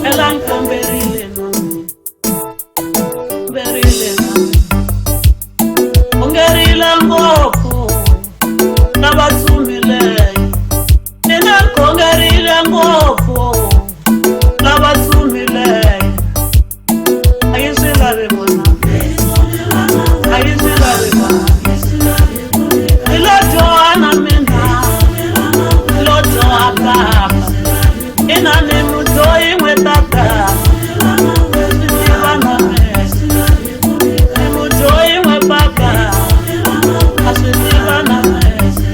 Elan komberile ungerile ngopfu nabatsumileyo Elan kongerile ngopfu nabatsumileyo Ayisilabe bona Ayisilabe bona Ilojoana mina Ilojoa baba Inani mutoi mwetata Aswitiwana mesi Mutoi mwe baba Aswitiwana mesi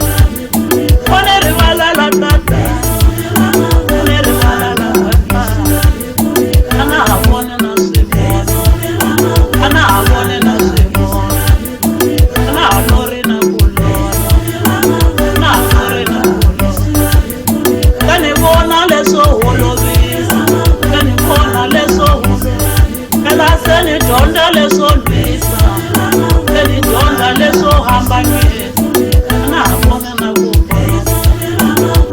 Oneri wala la tata Oneri wala la tata Ana abone na sibona Ana abone na sibona Ana alori na kulona Ana alori na kulona Kani bona leso holobisa Kani bona leso holobisa Kala seni donda leso lwisa Kani donda leso hambanye Ana abone na kulona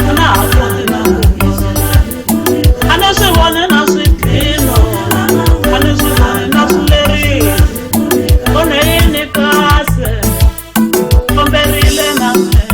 Ana abone na kulona Ana sibone na sitino Ana sibone na suleri Kone ini kase Komberile na me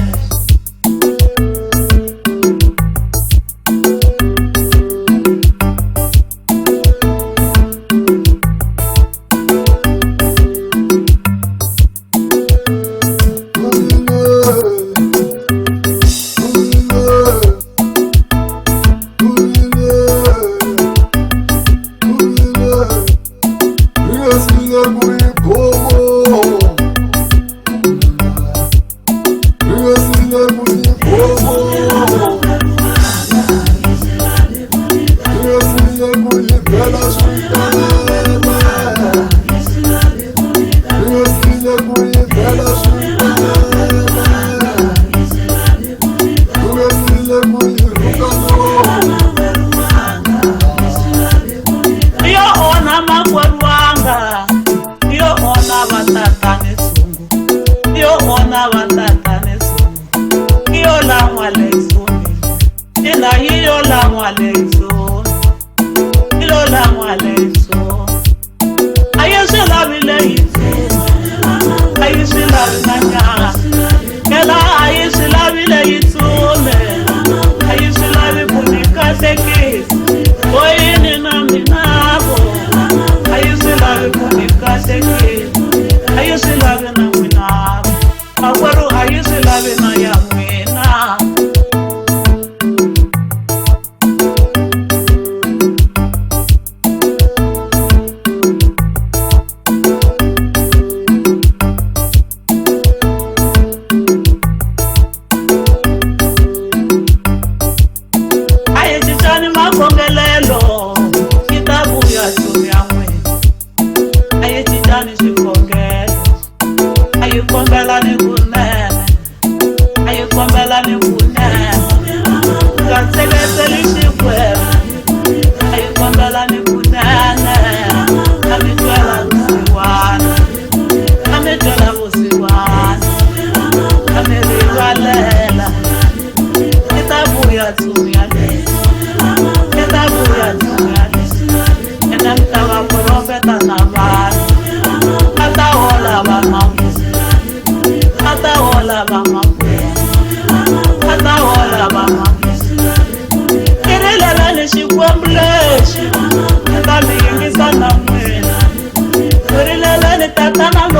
Tata